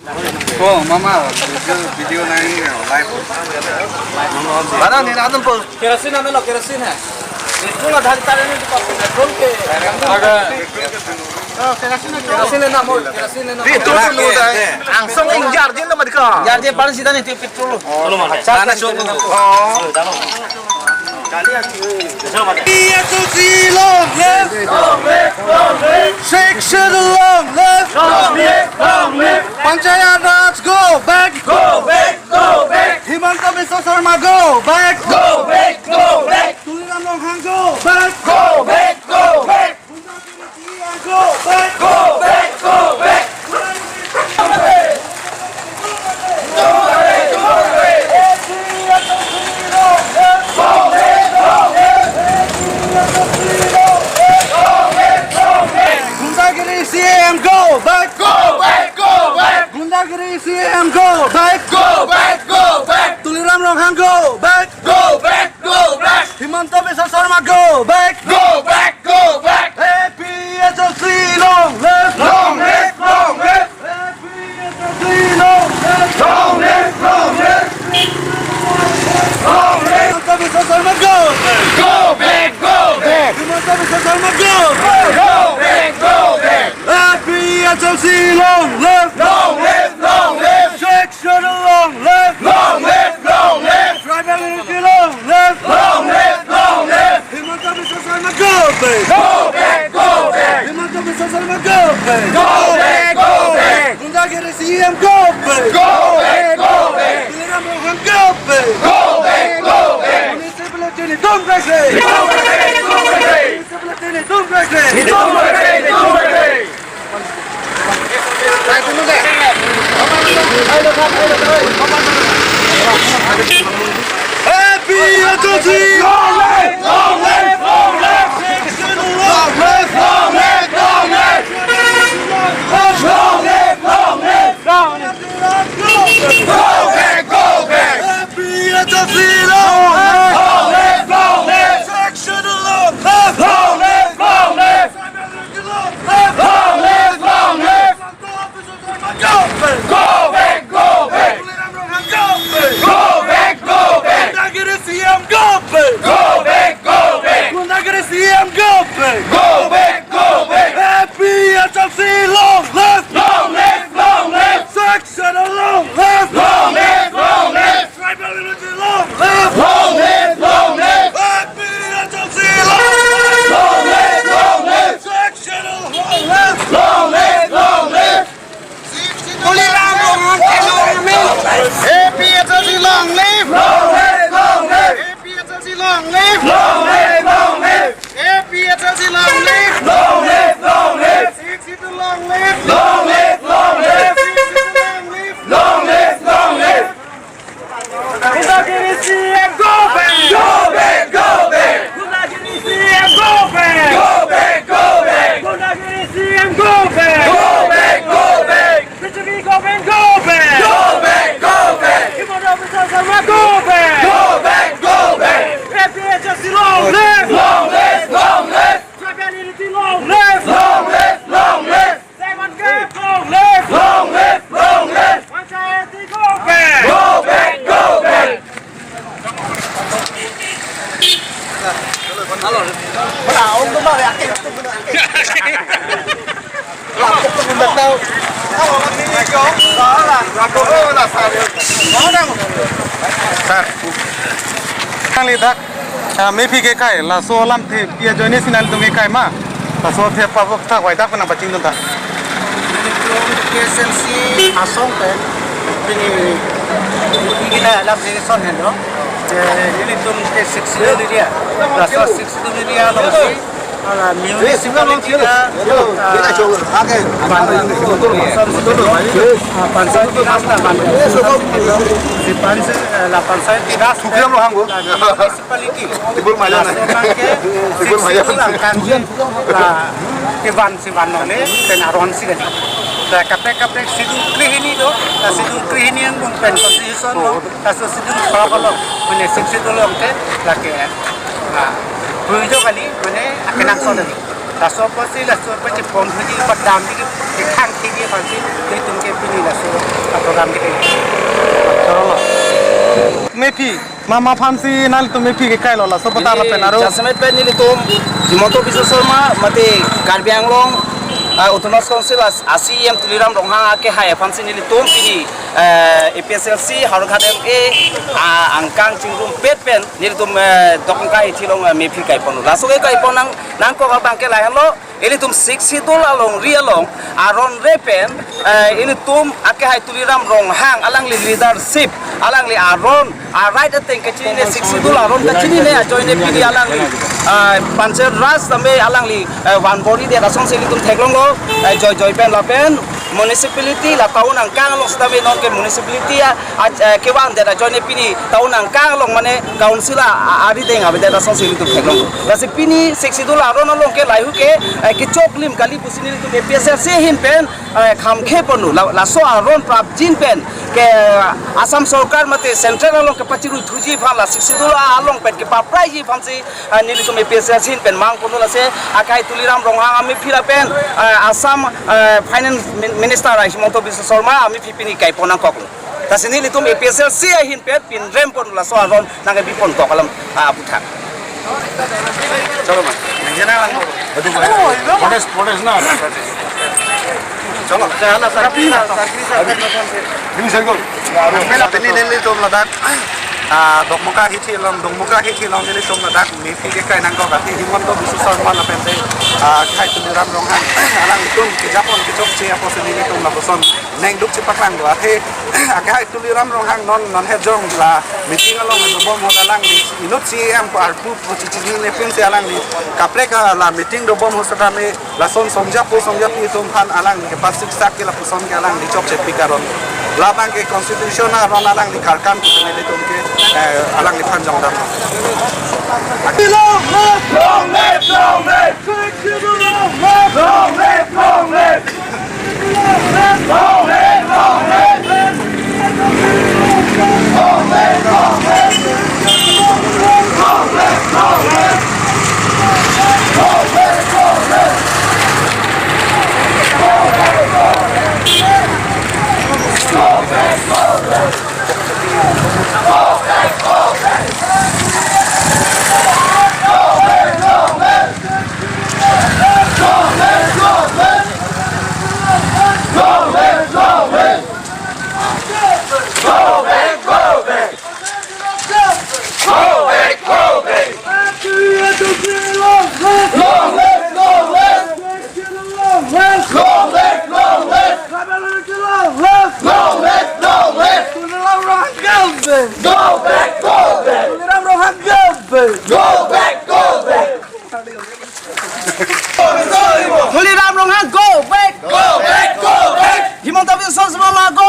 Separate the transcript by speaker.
Speaker 1: Oh, mama, video na ini live. Mana ni nadan po?
Speaker 2: Kerasin na melo, kerasin ha. Petrol na dhali tare ni petrol ke. Kerasin na mo, kerasin na.
Speaker 1: Petrol lu dah. Angsang injar dia nama dika.
Speaker 2: Jar je paling sida ni petrol.
Speaker 1: Mana show lu? Oh. Section long left, Panchayat Raj go back, Himanta Biswa Sarma go back, Tuliram Longhang go back, go back, go back. Gundagiri CM go back, Gundagiri CM go back, Tuliram Longhang go back, Himanta Biswa Sarma go back, APHLC long left, APHLC long left, Himanta Biswa Sarma go back, Himanta Biswa Sarma go back, APHLC long left, section long left, tribal unity long left, Himanta Biswa Sarma go back, Himanta Biswa Sarma go back, Gundagiri CM go back, Tuliram Longhang go back, municipality ni don't break it, municipality ni don't break it. Happy Agency! Long left! Section long left! Happy Agency! Long left! Section long left! Gundagiri CM go back! Happy HLC long left! Section long left! Tribal unity long left! Happy HLC long left! Section long left! Tuliram Longhang APHLC long left! APHLC long left! APHLC long left! 62 long left! 62 long left! Gundagiri CM go back! Gundagiri CM go back! Gundagiri CM go back! BJP government go back! Himanta Biswa Sarma go back! APHLC long left! Tribal unity long left! Diamond Gap long left! Panchayat go back! Ông có nói là cái đặt đâu đó là sao đó đang
Speaker 3: Sang lihat, maybe ke kai la so lam the pia join sinal tu ke kai ma, la so the pa vok thak wai dak na baching tu ta.
Speaker 2: KSMC asong pe ini kita dalam session ni no. Ini tu ke 60 dia. Rasa 60 dia langsung. Ala municipal kita kita coba agen. Panchayat kita la panchayat kita
Speaker 1: Tuliram Longhang go.
Speaker 2: municipality.
Speaker 1: Tibul Maya na. Tibul Maya.
Speaker 2: Kiban nole penaron sih kan. Kapek sidul krihini do, sidul krihini yang pen constitution do, sidul problem mana sidul angke laki. Bujo kali mana akenak soalnya. Laso pasti laso pasti pon puji padam di khang tinggi pasti itu mungkin pilih laso. program kita.
Speaker 3: Mepi, mama fancy nal tu mepi ke kai lola so pata la penaro.
Speaker 4: Jasmet pen nili tum Himonto Biswa Sarma mate Karbi Anglong Autonomous Council ASEM Tuliram Ronghang ake hai fancy nili tum pini APSLC Harokhat MA angkang cingrum pet pen nili tum dokangkai thilong mepi kai ponu. Laso kai ponang nang ko bangke layan lo ini tum 60 dolar long rialong aron repen ini tum ake hai Tuliram Ronghang alang li leadership alang li aron right ateng kecil ini 60 dolar aron kecil ini join ini alang li pancer ras tambe alang li one body dia rasong sili tum theklong lo joy pen la pen municipality la tahun angkang long stabe non ke municipality kewan dia join ini tahun angkang long mane council ari deng abe dia rasong sili tum theklong rasi pini 60 dolar aron long ke laihu ke kicoklim kali pusini tum APSL se hin pen kham khe ponu la so aron prap jin pen ke Assam Sarkar mate central along ke pachiru thuji phala 60 dolar along pen ke paprai ji phamsi nili tum APSL sin pen mang ponu la se akai Tuliram Ronghang ami phira pen Assam finance minister Himonto Biswa Sarma ami phipini kai ponang kok tasini li tum APSL si hin pen pin rem ponu la so aron nang bi pon kok alam aputhak chalo ma
Speaker 1: Menjana lang mo. What is not? Chalo.
Speaker 4: Jalan sarapina
Speaker 1: Ini saya gol. Mela peni nili tum ladak. Dokmuka hiti long nili tum ladak. Mepi ke kai nang ko kati Himonto Biswa Sarma la pente. Kai Tuliram Ronghang. Alang tum ke Japon ke Chokche apo se nili tum la boson. Neng duk ci paklang do ate. Kai Tuliram Ronghang non he jong la meeting along do bom alang ni inut ci am ko arpu ci ni pin se alang ni kaprek la meeting do bom hosata me la son somja pi tum phan alang ni ke pas siksa ke la puson ke alang ni Chokche pikaron. La bang ke constitution ron alang ni karkan ku ne tum ke alang ni phan jong dam.
Speaker 4: Tuliram Ronghang go back Himonto Biswa Sarma go